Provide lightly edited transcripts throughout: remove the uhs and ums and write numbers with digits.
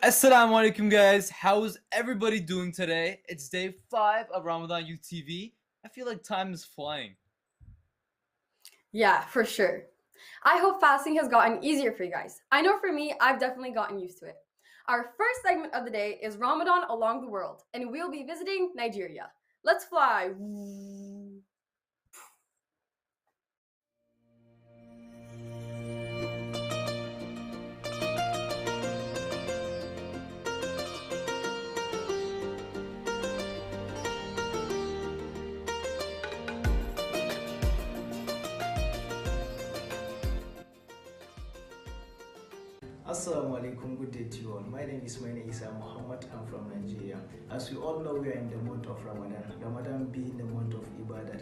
Assalamu alaikum guys, how's everybody doing today? It's day 5 of Ramadan UTV. I feel like time is flying. Yeah, for sure. I hope fasting has gotten easier for you guys. I know for me, I've definitely gotten used to it. Our first segment of the day is Ramadan along the world, and we'll be visiting Nigeria. Let's fly. Assalamu alaikum, good day to you all. My name is Isa Muhammad. I'm from Nigeria. As we all know, we are in the month of Ramadan, Ramadan being the month of Ibadah.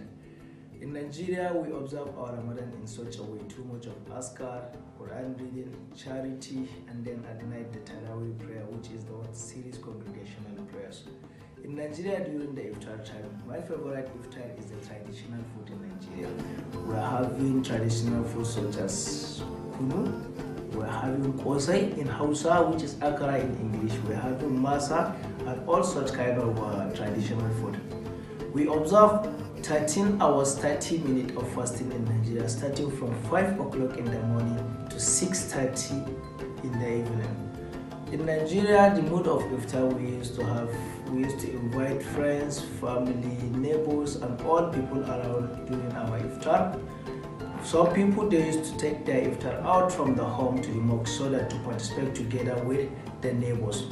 In Nigeria, we observe our Ramadan in such a way: too much of askar, Quran reading, charity, and then at night the Taraweeh prayer, which is the series congregational prayers. In Nigeria during the iftar time, my favorite iftar is the traditional food in Nigeria. We are having traditional food such as kunu. We're having kosai in Hausa, which is akara in English. We're having masa and all such kind of traditional food. We observe 13 hours, 30 minutes of fasting in Nigeria, starting from 5 o'clock in the morning to 6:30 in the evening. In Nigeria, the mode of iftar we used to invite friends, family, neighbors, and all people around during our iftar. Some people they used to take their iftar out from the home to the mosque so that to participate together with the neighbors.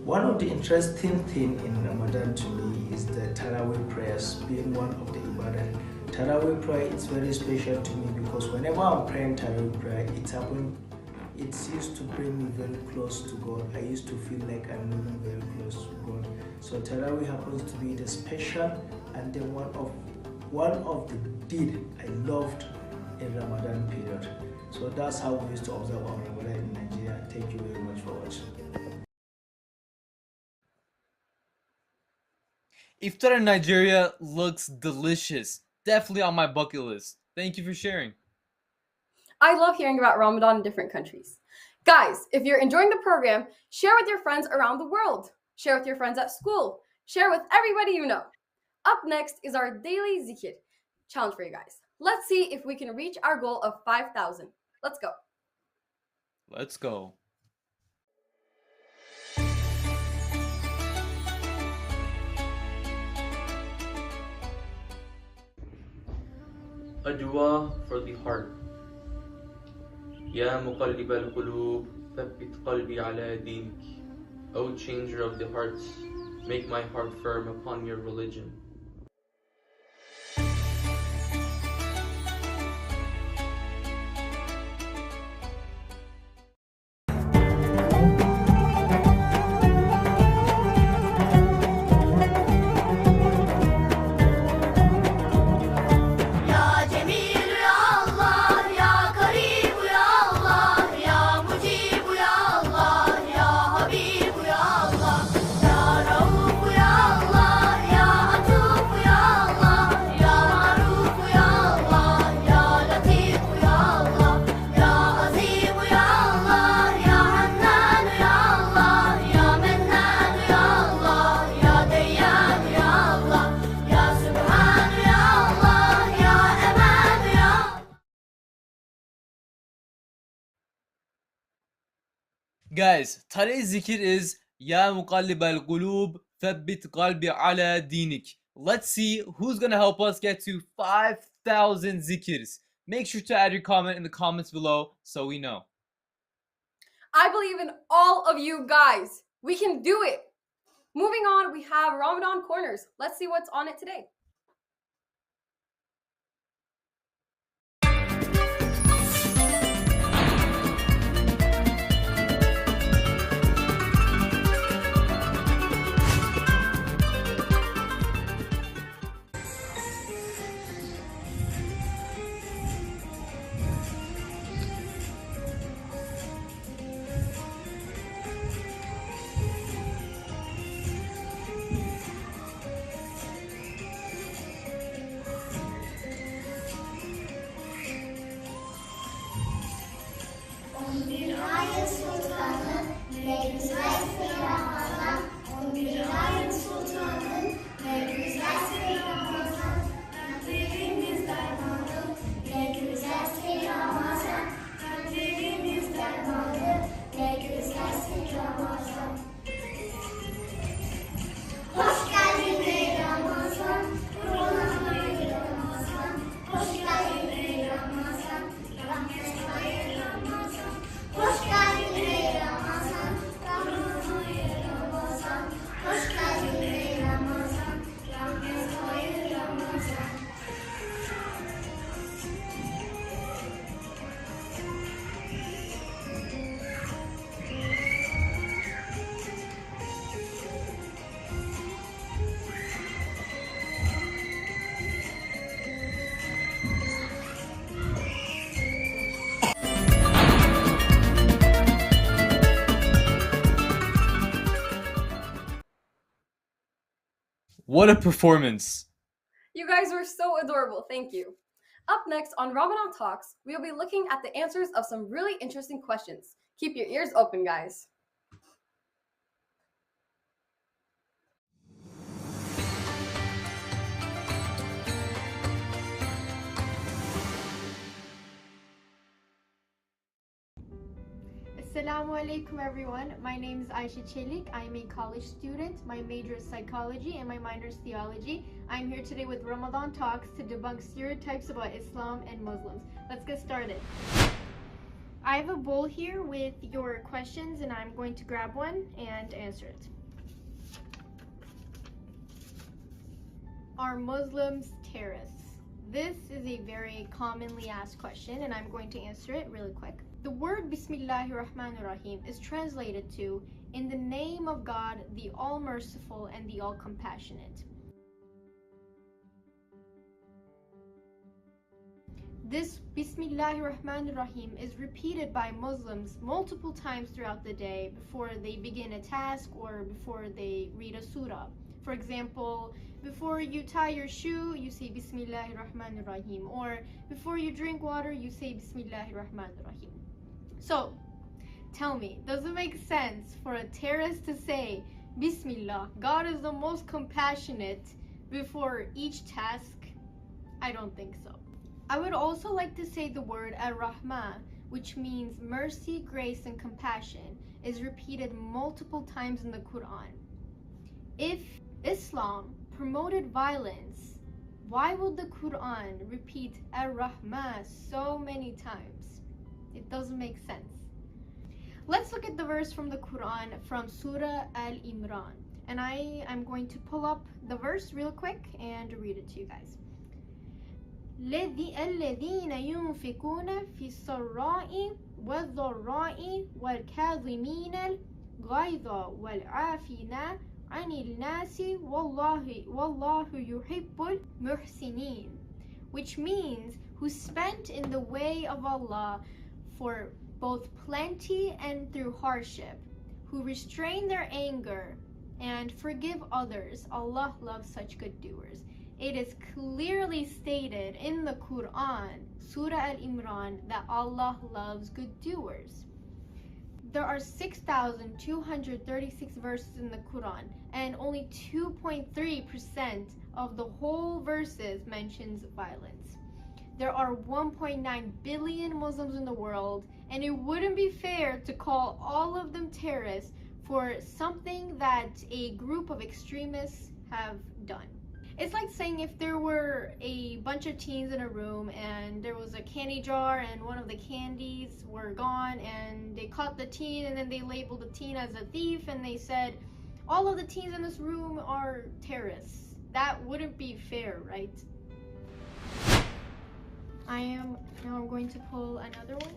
One of the interesting things in Ramadan to me is the Taraweeh prayers being one of the ibadah. Taraweeh prayer is very special to me because whenever I'm praying Taraweeh prayer, it used to bring me very close to God. I used to feel like I'm moving very close to God. So Taraweeh happens to be the special and then one of the deed I loved in Ramadan period. So that's how we used to observe our Ramadan in Nigeria. Thank you very much for watching. Iftar in Nigeria looks delicious. Definitely on my bucket list. Thank you for sharing. I love hearing about Ramadan in different countries. Guys, if you're enjoying the program, share with your friends around the world. Share with your friends at school. Share with everybody you know. Up next is our daily zikr challenge for you guys. Let's see if we can reach our goal of 5,000. Let's go. Let's go. A dua for the heart. Ya muqallib al-qulub, thabbit qalbi ala dinik. O changer of the hearts, make my heart firm upon your religion. Guys, today's zikr is Ya muqallib al-qulub, thabbit qalbi ala dinik. Let's see who's gonna help us get to 5,000 zikrs. Make sure to add your comment in the comments below so we know. I believe in all of you guys. We can do it. Moving on, we have Ramadan Corners. Let's see what's on it today. برعاية سلطانة ne güzel Ramazan, 11 ayın sultanı, ne güzel Ramazan, kalplerimiz dermanı, ne güzel Ramazan, kalplerimiz dermanı, ne güzel Ramazan. Hoş geldin ey Ramazan, Kur'an ey Ramazan, hoş geldin ey Ramazan, rahmet ey Ramazan, hoş geldin ey Ramazan, rahmet ey Ramazan, hoş geldin ey Ramazan, rahmet ey Ramazan. What a performance! You guys were so adorable, thank you. Up next on Ramadan Talks, we will be looking at the answers of some really interesting questions. Keep your ears open, guys. Assalamu alaikum everyone. My name is Aisha Chelik. I am a college student. My major is psychology and my minor is theology. I'm here today with Ramadan Talks to debunk stereotypes about Islam and Muslims. Let's get started. I have a bowl here with your questions and I'm going to grab one and answer it. Are Muslims terrorists? This is a very commonly asked question and I'm going to answer it really quick. The word Bismillahirrahmanirrahim is translated to, in the name of God, the All-Merciful and the All-Compassionate. This Bismillahirrahmanirrahim is repeated by Muslims multiple times throughout the day before they begin a task or before they read a surah. For example, before you tie your shoe, you say Bismillahirrahmanirrahim, or before you drink water, you say Bismillahirrahmanirrahim. So, tell me, does it make sense for a terrorist to say, Bismillah, God is the most compassionate, before each task? I don't think so. I would also like to say the word Ar-Rahman, which means mercy, grace, and compassion, is repeated multiple times in the Quran. If Islam promoted violence, why would the Quran repeat Ar-Rahman so many times? It doesn't make sense. Let's look at the verse from the Quran from Surah Al-Imran. And I am going to pull up the verse real quick and read it to you guys. الذين ينفقون في السراء والضراء والكاظمين الغيظ والعافين عن الناس والله يحب المحسنين, which means who spent in the way of Allah for both plenty and through hardship, who restrain their anger and forgive others. Allah loves such good doers. It is clearly stated in the Quran, Surah Al-Imran, that Allah loves good doers. There are 6,236 verses in the Quran, and only 2.3% of the whole verses mentions violence. There are 1.9 billion Muslims in the world, and it wouldn't be fair to call all of them terrorists for something that a group of extremists have done. It's like saying if there were a bunch of teens in a room and there was a candy jar and one of the candies were gone and they caught the teen and then they labeled the teen as a thief and they said all of the teens in this room are terrorists. That wouldn't be fair, right? I'm going to pull another one.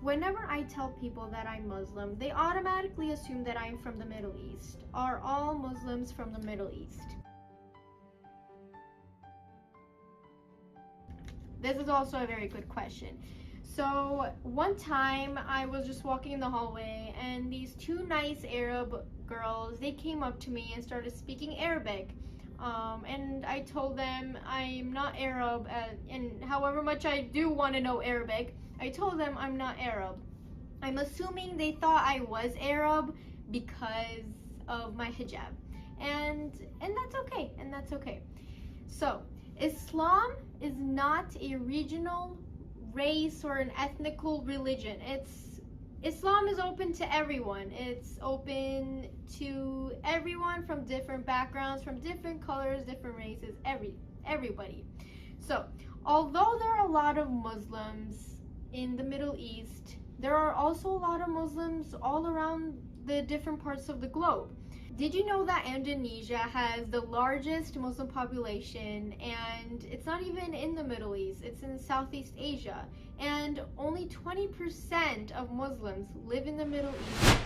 Whenever I tell people that I'm Muslim, they automatically assume that I'm from the Middle East. Are all Muslims from the Middle East? This is also a very good question. So one time I was just walking in the hallway and these two nice Arab girls, they came up to me and started speaking Arabic. And I told them I'm not Arab, and however much I do want to know Arabic, I told them I'm not Arab. I'm assuming they thought I was Arab because of my hijab. And that's okay. And that's okay. So, Islam is not a regional race or an ethnical religion. Islam is open to everyone. It's open to everyone from different backgrounds, from different colors, different races, everybody. So, although there are a lot of Muslims in the Middle East, there are also a lot of Muslims all around the different parts of the globe. Did you know that Indonesia has the largest Muslim population, and it's not even in the Middle East, it's in Southeast Asia, and only 20% of Muslims live in the Middle East.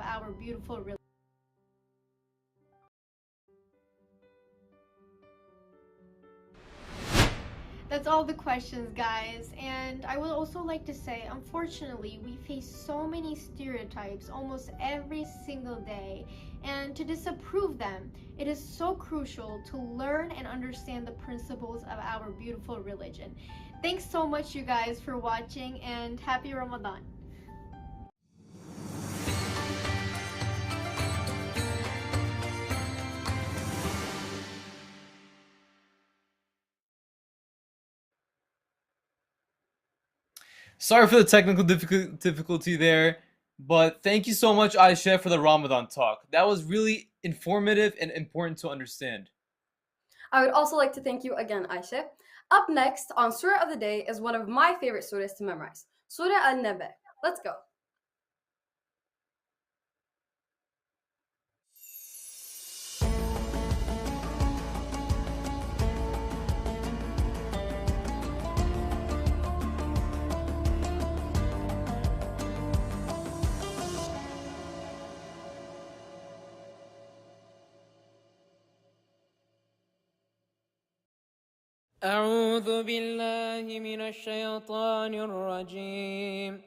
Our beautiful religion. That's all the questions, guys. And I would also like to say, unfortunately, we face so many stereotypes almost every single day. And to disapprove them, it is so crucial to learn and understand the principles of our beautiful religion. Thanks so much, you guys, for watching, and happy Ramadan. Sorry for the technical difficulty there, but thank you so much, Aisha, for the Ramadan talk. That was really informative and important to understand. I would also like to thank you again, Aisha. Up next on Surah of the Day is one of my favorite surahs to memorize, Surah An-Naba. Let's go. أعوذ بالله من الشيطان الرجيم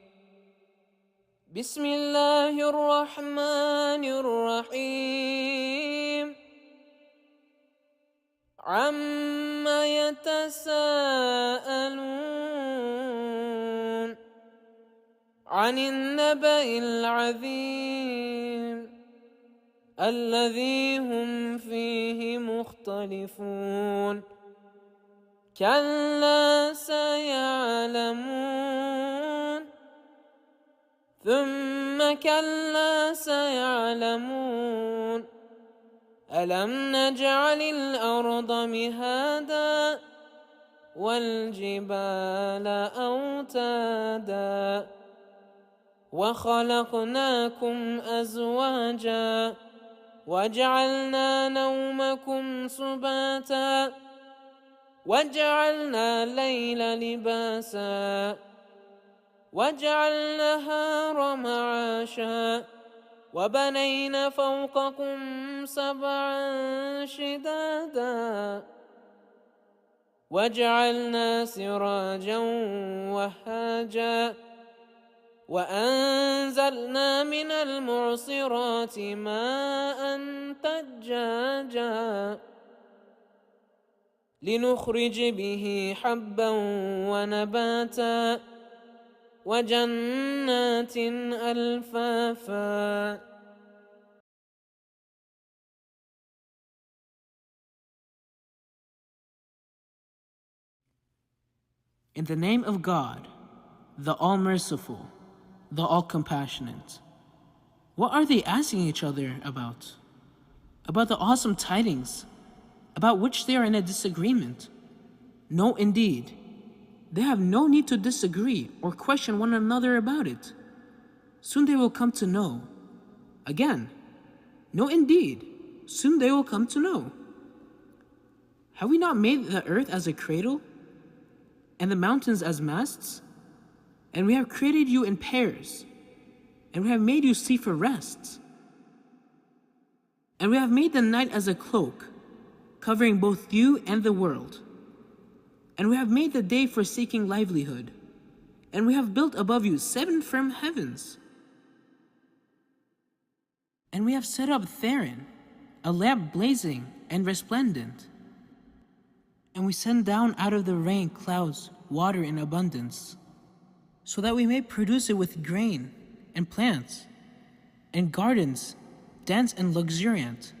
بسم الله الرحمن الرحيم عما يتساءلون عن النبأ العظيم الذي هم فيه مختلفون كلا سيعلمون ثم كلا سيعلمون ألم نجعل الأرض مهادا والجبال أوتادا وخلقناكم أزواجا وجعلنا نومكم سباتا وجعلنا الليل لباسا وجعلنا النهار معاشا وبنينا فوقكم سبعا شدادا وجعلنا سراجا وهاجا وأنزلنا من المعصرات ماء ثجاجا لنخرج به حبا ونباتا وجنات ألفافا In the name of God, the All-Merciful, the all-compassionate. What are they asking each other about? About the awesome tidings, about which they are in a disagreement. No, indeed. They have no need to disagree or question one another about it. Soon they will come to know. Again, no, indeed. Soon they will come to know. Have we not made the earth as a cradle, and the mountains as masts? And we have created you in pairs, and we have made you sleep for rest. And we have made the night as a cloak, covering both you and the world. And we have made the day for seeking livelihood, and we have built above you 7 firm heavens. And we have set up therein a lamp blazing and resplendent. And we send down out of the rain clouds water in abundance, so that we may produce it with grain and plants, and gardens dense and luxuriant.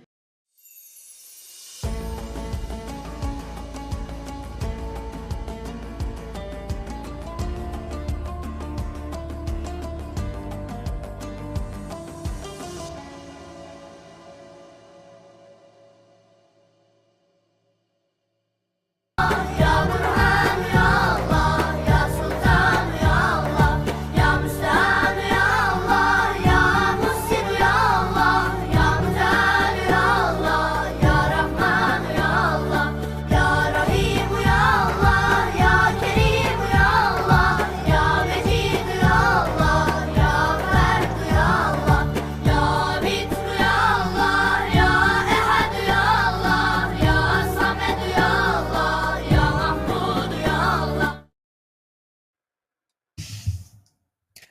Ya Burhan ya Allah, ya Sultan ya Allah, ya Müstan ya Allah, ya Muhsin ya Allah, ya Mutal ya Allah, ya Rahman ya Allah, ya Rahim ya Allah, ya Kerim ya Allah, ya Mecid ya Allah, ya Ferd ya Allah, ya Bitr ya Allah, ya Ehad ya Allah, ya Samed ya Allah, ya Mahmud ya Allah.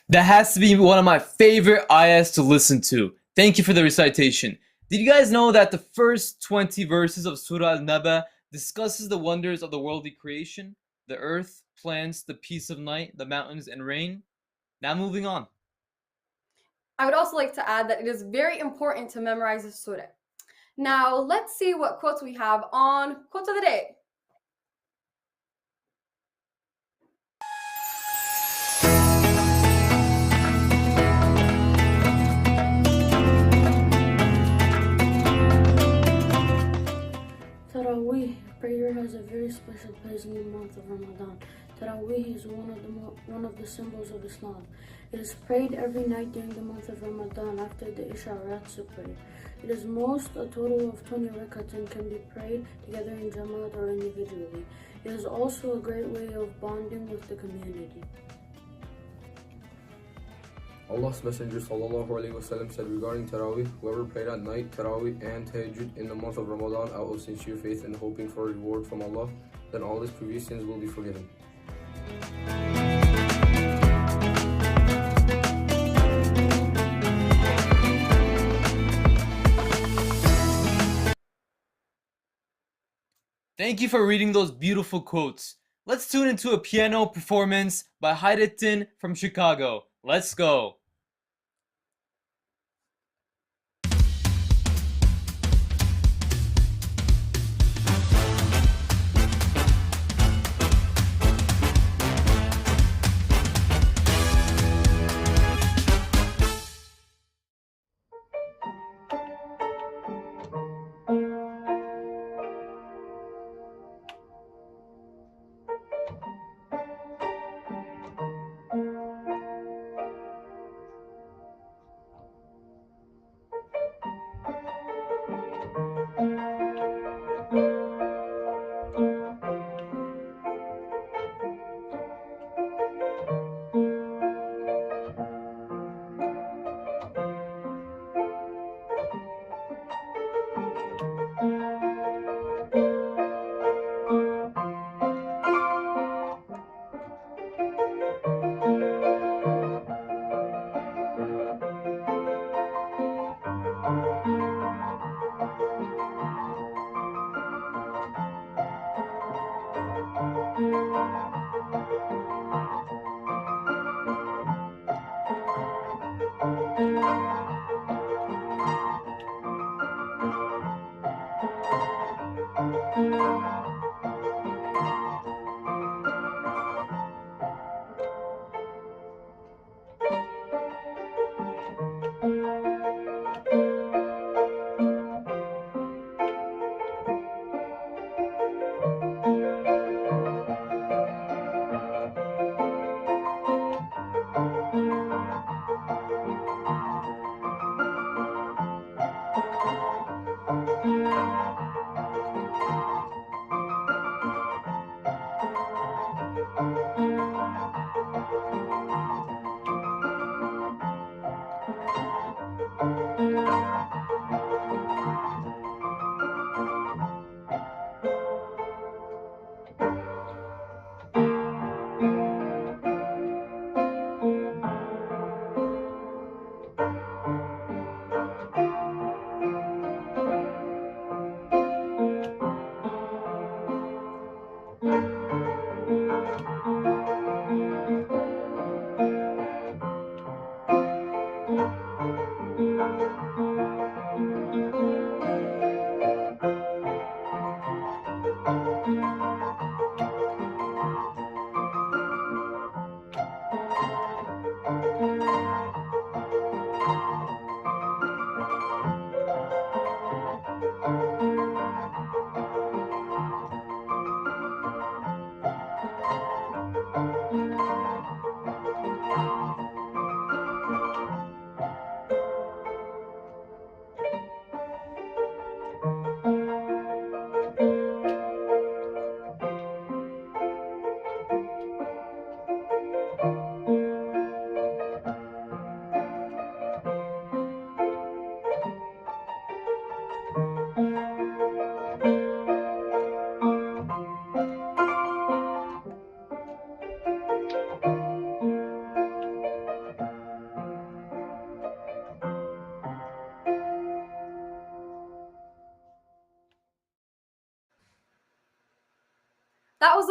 That has to be one of my favorite ayahs to listen to. Thank you for the recitation. Did you guys know that the first 20 verses of Surah Al-Naba discusses the wonders of the worldly creation, the earth, plants, the peace of night, the mountains, and rain? Now moving on. I would also like to add that it is very important to memorize this surah. Now, let's see what quotes we have on Quotes of the Day. Taraweeh prayer has a very special place in the month of Ramadan. Taraweeh is one of the symbols of Islam. It is prayed every night during the month of Ramadan after the Isha Ratsa prayer. It is a total of 20 rakats and can be prayed together in Jamaat or individually. It is also a great way of bonding with the community. Allah's Messenger ﷺ said regarding Taraweeh, whoever prayed at night, Taraweeh and Tahajjud in the month of Ramadan out of sincere faith and hoping for a reward from Allah, then all his previous sins will be forgiven. Thank you for reading those beautiful quotes. Let's tune into a piano performance by Hayrettin from Chicago. Let's go.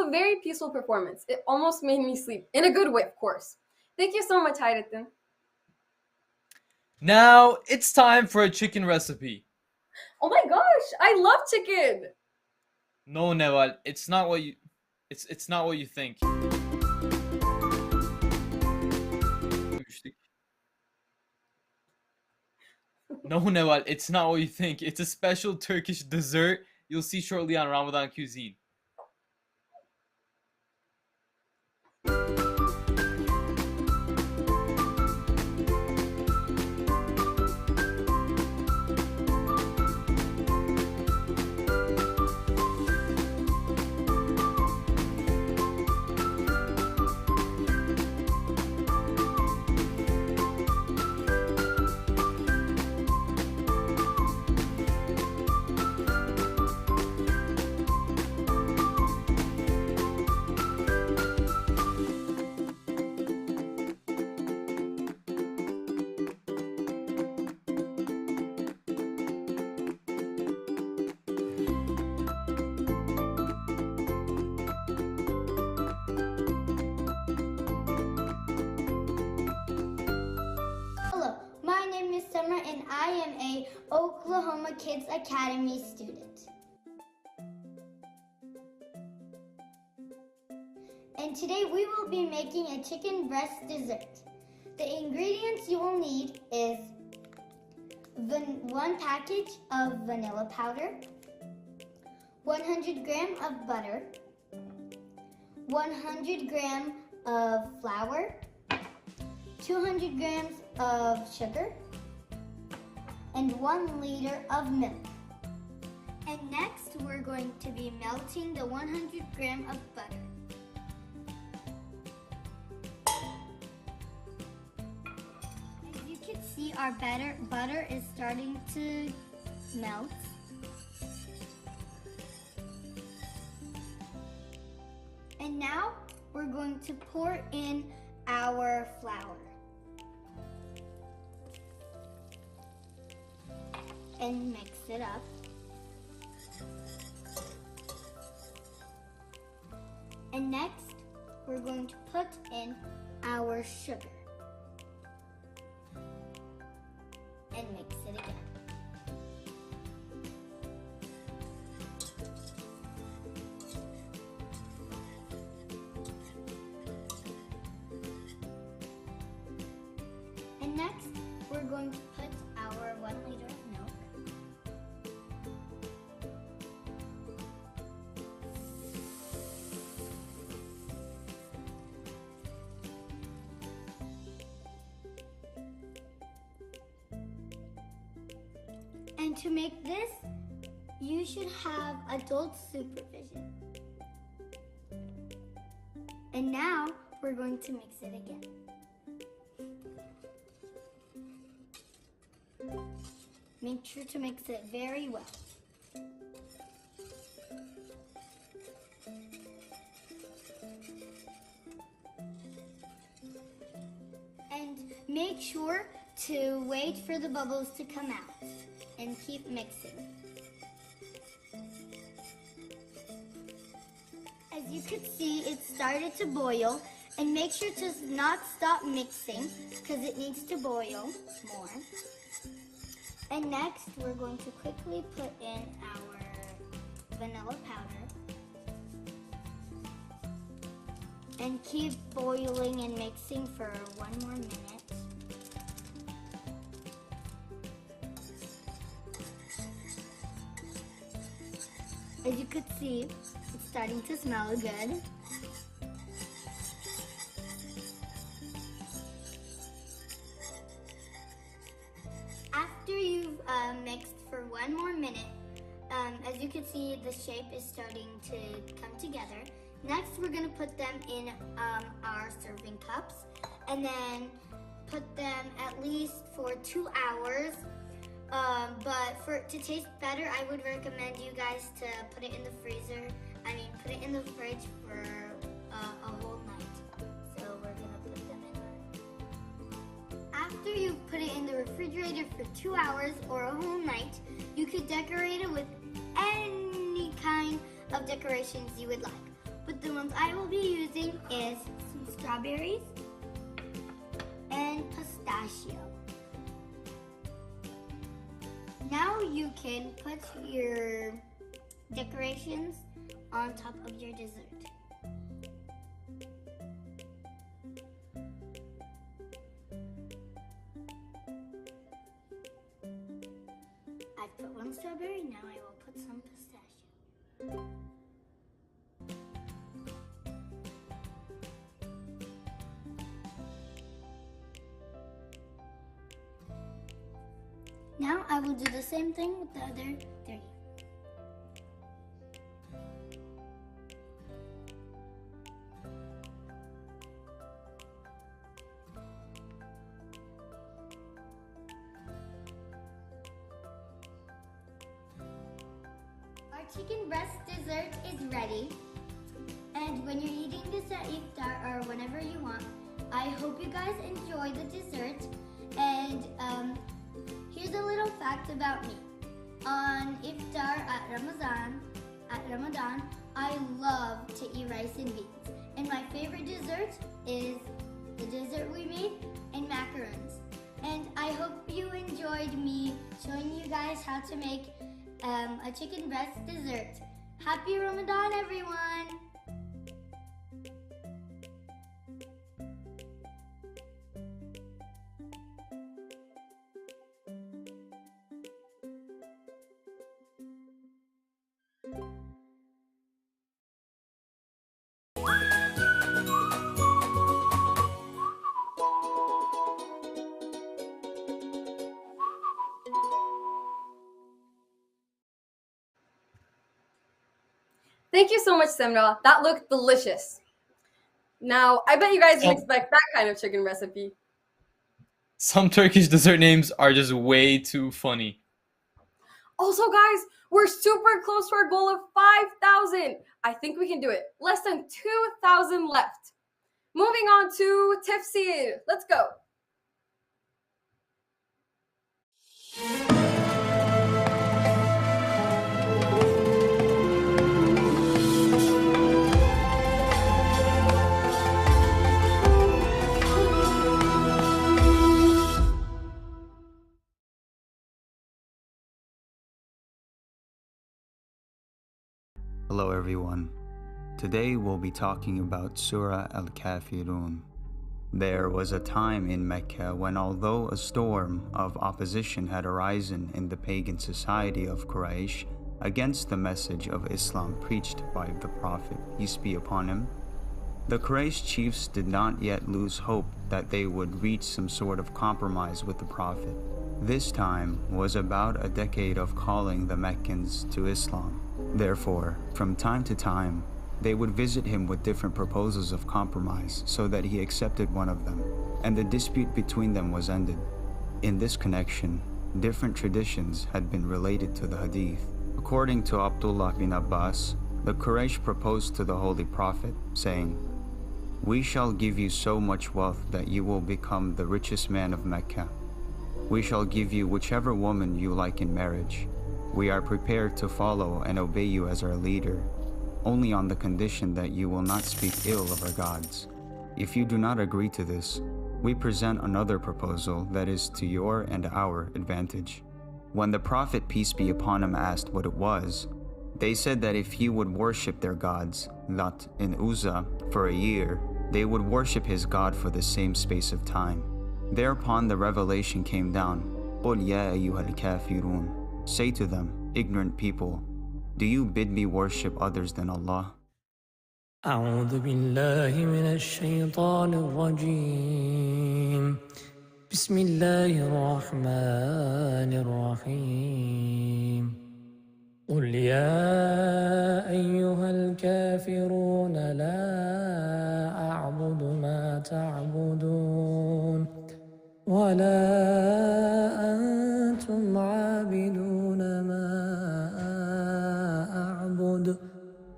a very peaceful performance. It almost made me sleep. In a good way, of course. Thank you so much, Hayrettin. Now it's time for a chicken recipe. Oh my gosh, I love chicken. No, Neval, it's not what you think. No, Neval, it's not what you think. It's a special Turkish dessert you'll see shortly on Ramadan Cuisine. Hello, my name is Summer and I am a Oklahoma Kids Academy student. And today we will be making a chicken breast dessert. The ingredients you will need is 1 package of vanilla powder, 100 grams of butter, 100 grams of flour, 200 grams of sugar, and 1 liter of milk. And next, we're going to be melting the 100 grams of butter. As you can see, our butter is starting to melt. And now, we're going to pour in our flour. And mix it up. And next, we're going to put in our sugar. And mix it again. And next, we're going to put our 1 liter of milk. And to make this, you should have adult supervision. And now, we're going to mix it again. Make sure to mix it very well. And make sure to wait for the bubbles to come out and keep mixing. As you could see, it started to boil, and make sure to not stop mixing because it needs to boil more. And next, we're going to quickly put in our vanilla powder and keep boiling and mixing for 1 more minute. As you could see, it's starting to smell good. After you've mixed for 1 more minute, as you can see, the shape is starting to come together. Next, we're going to put them in our serving cups and then put them at least for 2 hours. But to taste better, I would recommend you guys to put it in the freezer. Put it in the fridge for a whole night. So we're going to put them in. After you put it in the refrigerator for 2 hours or a whole night, you could decorate it with any kind of decorations you would like. but the ones I will be using is some strawberries and pistachio. Now you can put your decorations on top of your dessert. I've put one strawberry, now I will put some pistachio. Now I will do the same thing with the other 30. Our chicken breast dessert is ready. And when you're eating this at iftar or whenever you want, I hope you guys enjoy the dessert. And here's a little fact about me. On iftar at Ramadan, I love to eat rice and beans. And my favorite dessert is the dessert we made and macarons. And I hope you enjoyed me showing you guys how to make a chicken breast dessert. Happy Ramadan, everyone! Thank you so much, Semra. That looked delicious. Now, I bet you guys didn't expect that kind of chicken recipe. Some Turkish dessert names are just way too funny. Also, guys, we're super close to our goal of 5,000. I think we can do it. Less than 2,000 left. Moving on to tafsir. Let's go. Hello everyone. Today we'll be talking about Surah Al-Kafirun. There was a time in Mecca when, although a storm of opposition had arisen in the pagan society of Quraysh against the message of Islam preached by the Prophet, peace be upon him, the Quraysh chiefs did not yet lose hope that they would reach some sort of compromise with the Prophet. This time was about a decade of calling the Meccans to Islam. Therefore, from time to time, they would visit him with different proposals of compromise so that he accepted one of them, and the dispute between them was ended. In this connection, different traditions had been related to the hadith. According to Abdullah bin Abbas, the Quraysh proposed to the Holy Prophet, saying, "We shall give you so much wealth that you will become the richest man of Mecca. We shall give you whichever woman you like in marriage. We are prepared to follow and obey you as our leader, only on the condition that you will not speak ill of our gods. If you do not agree to this, we present another proposal that is to your and our advantage." When the Prophet, peace be upon him, asked what it was, they said that if he would worship their gods, Lat and Uzza, for a year, they would worship his God for the same space of time. Thereupon the revelation came down, قُلْ يَا أَيُّهَا الْكَافِرُونَ. Say to them, ignorant people, do you bid me worship others than Allah? أعوذ بالله من الشيطان الرجيم بسم الله الرحمن الرحيم قل يا أيها الكافرون لا أعبد ما تعبدون ولا أنتم عابدون ما أعبد.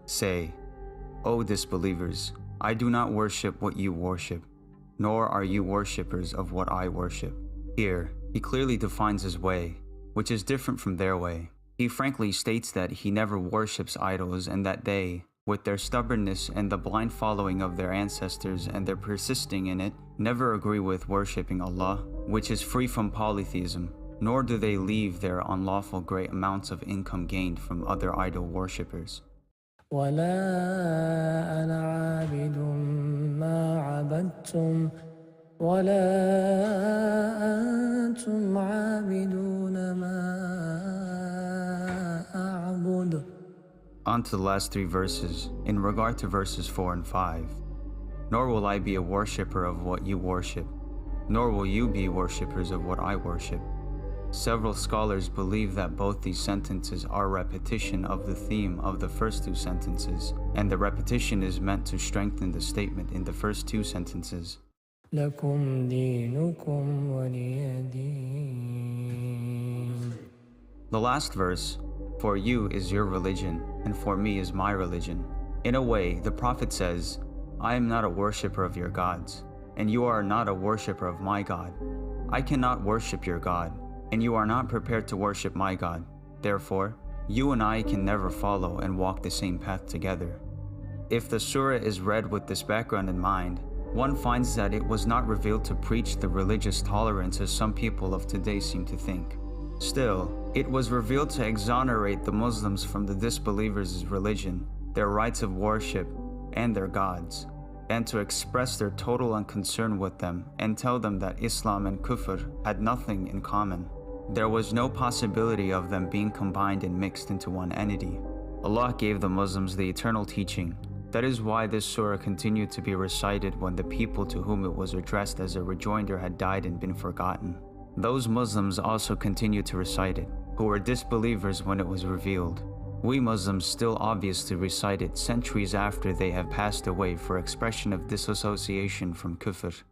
Say, O disbelievers, I do not worship what you worship, nor are you worshippers of what I worship. Here, he clearly defines his way, which is different from their way. He frankly states that he never worships idols and that they, with their stubbornness and the blind following of their ancestors and their persisting in it, never agree with worshipping Allah, which is free from polytheism, nor do they leave their unlawful great amounts of income gained from other idol worshippers. ولا أنا عابد ما عبدتم ولا أنتم عابدون ما أعبد. On to the last three verses, in regard to verses 4 and 5. Nor will I be a worshipper of what you worship, nor will you be worshippers of what I worship. Several scholars believe that both these sentences are repetition of the theme of the first two sentences, and the repetition is meant to strengthen the statement in the first two sentences. لكم دينكم ولي دين. The last verse, for you is your religion, and for me is my religion. In a way, the Prophet says, I am not a worshipper of your gods, and you are not a worshipper of my God. I cannot worship your God, and you are not prepared to worship my God. Therefore, you and I can never follow and walk the same path together. If the surah is read with this background in mind, one finds that it was not revealed to preach the religious tolerance as some people of today seem to think. Still, it was revealed to exonerate the Muslims from the disbelievers' religion, their rites of worship, and their gods, and to express their total unconcern with them and tell them that Islam and Kufr had nothing in common. There was no possibility of them being combined and mixed into one entity. Allah gave the Muslims the eternal teaching. That is why this surah continued to be recited when the people to whom it was addressed as a rejoinder had died and been forgotten. Those Muslims also continued to recite it, who were disbelievers when it was revealed. We Muslims still obviously recite it centuries after they have passed away for expression of disassociation from Kufr.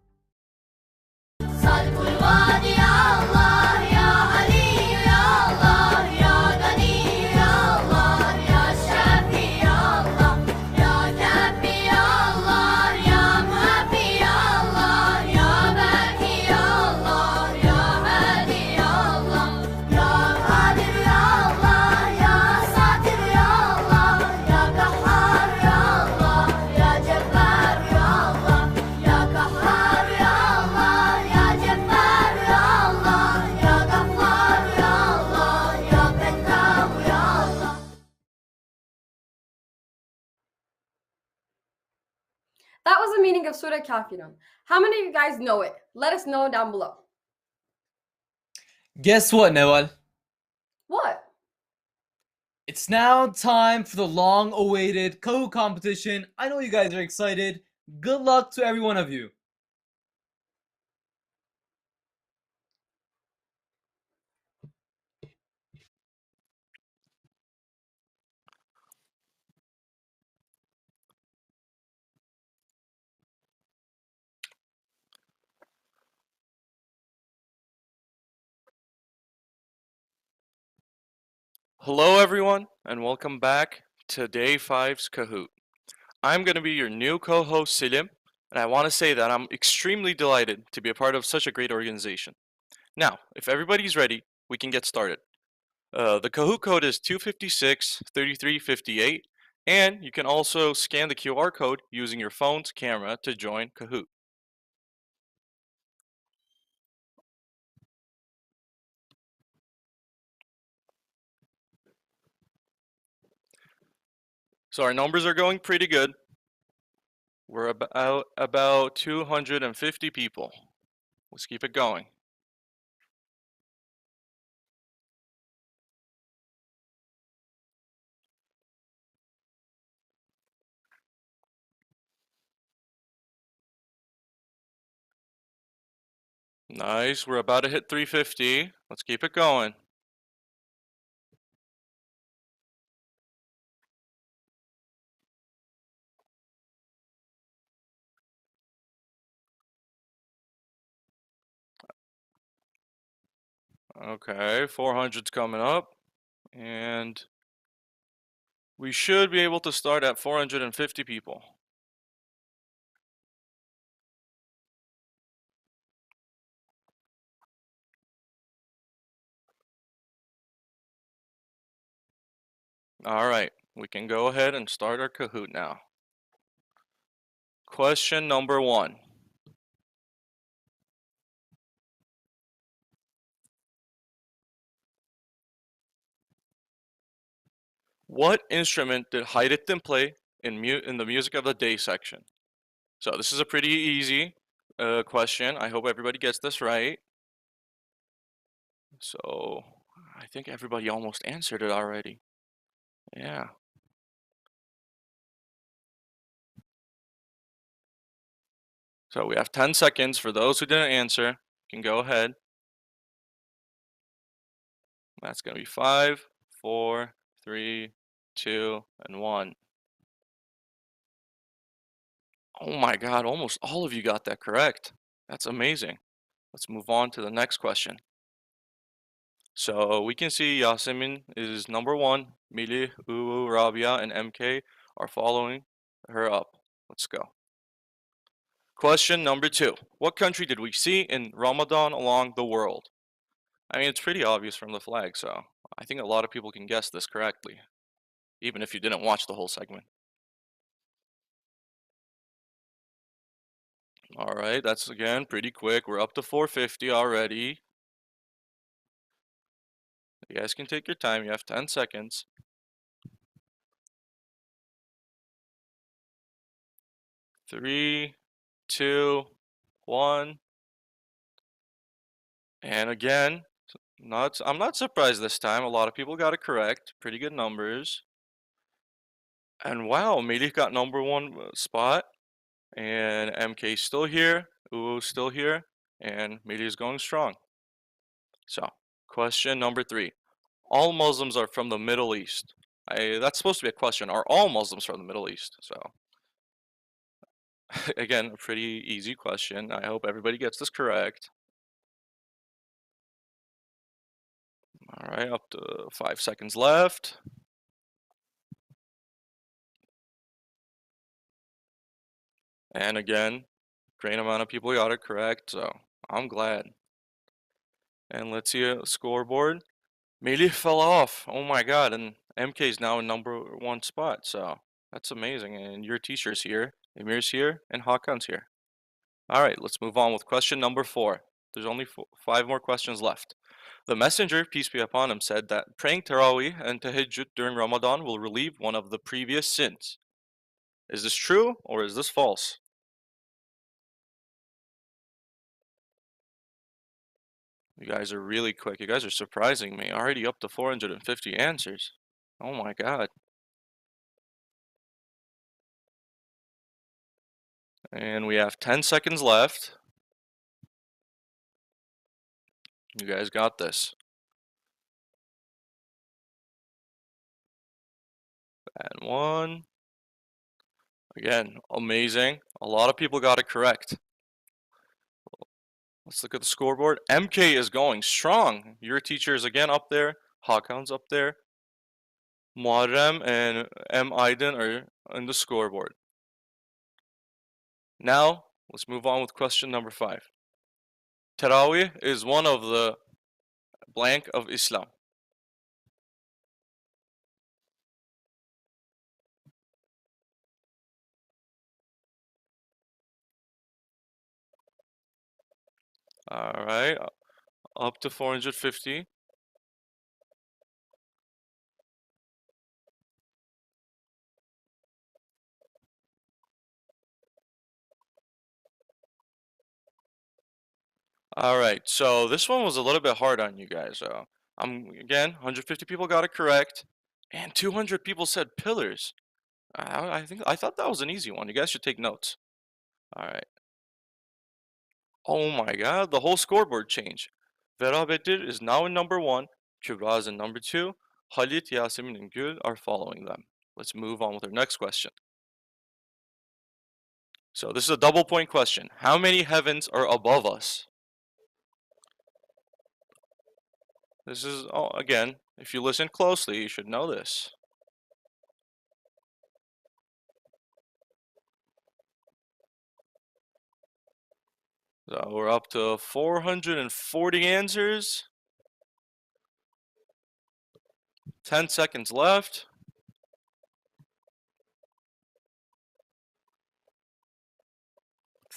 That was the meaning of Surah Kafirun. How many of you guys know it? Let us know down below. Guess what, Nawal? What? It's now time for the long-awaited Kahoot competition. I know you guys are excited. Good luck to every one of you. Hello everyone, and welcome back to Day 5's Kahoot. I'm going to be your new co-host Selim, and I want to say that I'm extremely delighted to be a part of such a great organization. Now, if everybody's ready, we can get started. The Kahoot code is 256-3358, and you can also scan the QR code using your phone's camera to join Kahoot. So our numbers are going pretty good. We're about 250 people. Let's keep it going. Nice, we're about to hit 350. Let's keep it going. Okay, 400's coming up, and we should be able to start at 450 people. All right, we can go ahead and start our Kahoot now. Question number 1. What instrument did Hayrettin play in the music of the day section? So this is a pretty easy question. I hope everybody gets this right. So I think everybody almost answered it already. Yeah. So we have 10 seconds for those who didn't answer. You can go ahead. That's going to be 5, 4, 3, 2, and 1. Oh my God, almost all of you got that correct. That's amazing. Let's move on to the next question. So we can see Yasemin is number 1. Milih, Uwu, Rabia, and MK are following her up. Let's go. Question number 2. What country did we see in Ramadan along the world? I mean, it's pretty obvious from the flag, so I think a lot of people can guess this correctly, even if you didn't watch the whole segment. All right, that's again pretty quick. We're up to 450 already. You guys can take your time. You have 10 seconds. 3, 2, 1. And again, I'm not surprised this time. A lot of people got it correct. Pretty good numbers. And wow, Melih got number 1 spot. And MK still here. Uwu still here. And Melih is going strong. So, question number 3. All Muslims are from the Middle East. That's supposed to be a question. Are all Muslims from the Middle East? So, again, a pretty easy question. I hope everybody gets this correct. All right, up to 5 seconds left. And again, great amount of people got it correct, so I'm glad. And let's see a scoreboard. Melih fell off. Oh my God, and MK is now in number 1 spot, so that's amazing. And your teacher's here, Emir's here, and Hakan's here. All right, let's move on with question number 4. There's only 5 more questions left. The messenger, peace be upon him, said that praying Taraweeh and Tahajjud during Ramadan will relieve one of the previous sins. Is this true or is this false? You guys are really quick. You guys are surprising me. Already up to 450 answers. Oh my God. And we have 10 seconds left. You guys got this. And 1. Again, amazing. A lot of people got it correct. Let's look at the scoreboard. MK is going strong. Your teacher is again up there. Hakan's up there. Muharrem and M. Aydin are on the scoreboard. Now, let's move on with question number 5. Taraweeh is one of the blank of Islam. All right, up to 450. All right, so this one was a little bit hard on you guys. Again, 150 people got it correct, and 200 people said pillars. I thought that was an easy one. You guys should take notes. All right. Oh my God, the whole scoreboard changed. Vera Bedir is now in number 1. Kübra is in number 2. Halit, Yasemin, and Gül are following them. Let's move on with our next question. So this is a double point question. How many heavens are above us? This is, again, if you listen closely, you should know this. So we're up to 440 answers. 10 seconds left.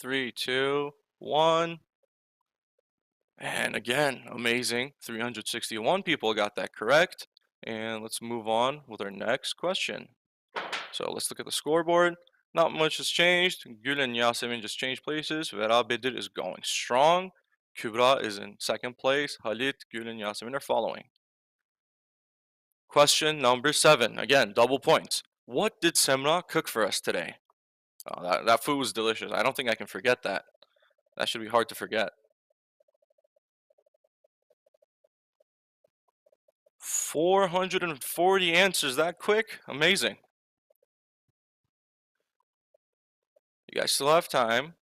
3, 2, 1. And again, amazing. 361 people got that correct. And let's move on with our next question. So let's look at the scoreboard. Not much has changed. Gül and Yasemin just changed places. Vera Bedir is going strong. Kübra is in second place. Halit, Gül, and Yasemin are following. Question number 7. Again, double points. What did Semra cook for us today? Oh, that food was delicious. I don't think I can forget that. That should be hard to forget. 440 answers that quick? Amazing. You guys still have time.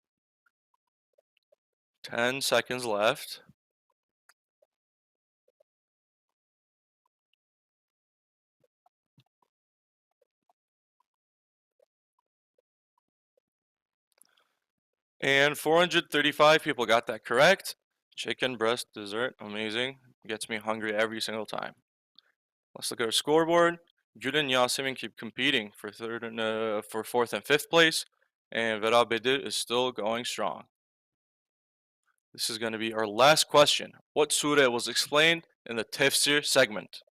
10 seconds left. And 435 people got that correct. Chicken breast dessert, amazing. Gets me hungry every single time. Let's look at our scoreboard. Gül and Yasemin keep competing for fourth and fifth place, and Vera Bedir is still going strong. This is going to be our last question. What surah was explained in the tafsir segment?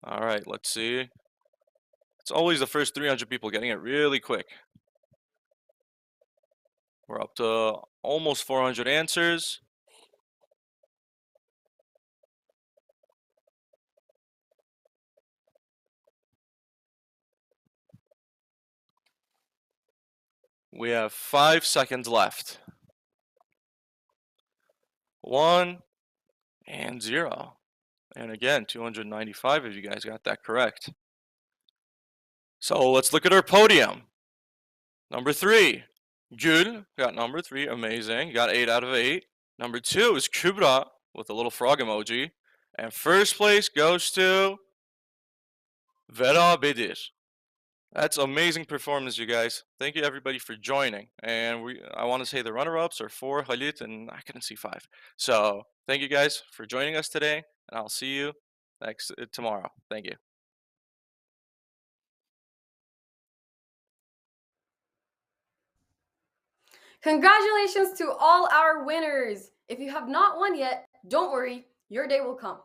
All right, let's see. It's always the first 300 people getting it really quick. We're up to almost 400 answers. We have 5 seconds left. 1 and 0. And again, 295 of you guys got that correct. So let's look at our podium. Number 3, Gül got number 3, amazing. Got 8 out of 8. Number 2 is Kübra with a little frog emoji. And first place goes to Vera Bedir. That's amazing performance, you guys. Thank you everybody for joining. And I want to say the runner-ups are 4, Halit, and I couldn't see 5. So thank you guys for joining us today, and I'll see you tomorrow. Thank you. Congratulations to all our winners. If you have not won yet, don't worry, your day will come.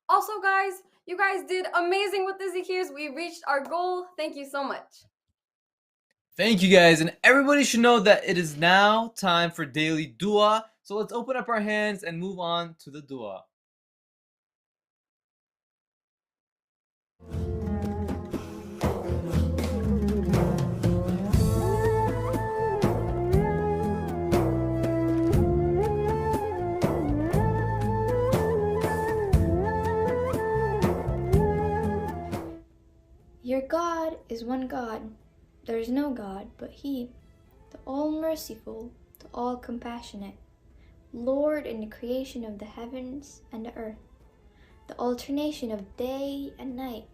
Also, guys, you guys did amazing with the zikirs. We reached our goal. Thank you so much. Thank you guys, and everybody should know that it is now time for daily dua. So let's open up our hands and move on to the dua. Your God is one God. There is no God but He, the all-merciful, the all-compassionate, Lord in the creation of the heavens and the earth, the alternation of day and night.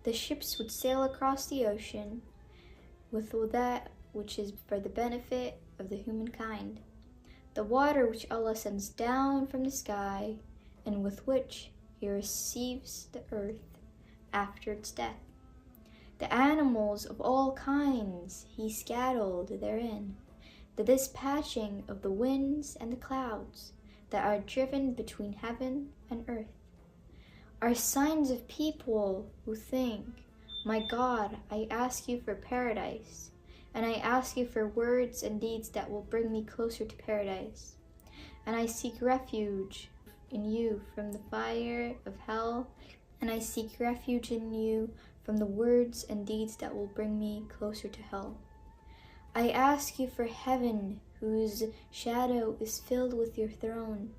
The ships would sail across the ocean with that which is for the benefit of the humankind, the water which Allah sends down from the sky, and with which He receives the earth after its death. The animals of all kinds He scattered therein, the dispatching of the winds and the clouds that are driven between heaven and earth, are signs of people who think, my God, I ask you for paradise, and I ask you for words and deeds that will bring me closer to paradise, and I seek refuge in you from the fire of hell, and I seek refuge in you from the words and deeds that will bring me closer to hell. I ask you for heaven, whose shadow is filled with your throne,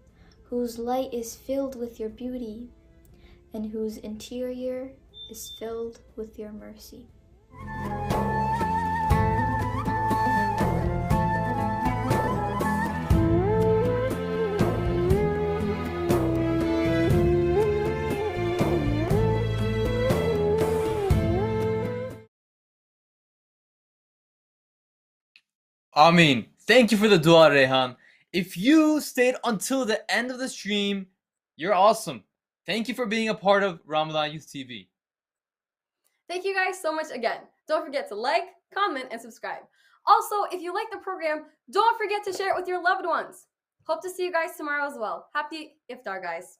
whose light is filled with your beauty, and whose interior is filled with your mercy. Ameen. Thank you for the dua, Rehan. If you stayed until the end of the stream, you're awesome. Thank you for being a part of Ramadan Youth TV. Thank you guys so much again. Don't forget to like, comment, and subscribe. Also, if you like the program, don't forget to share it with your loved ones. Hope to see you guys tomorrow as well. Happy iftar, guys.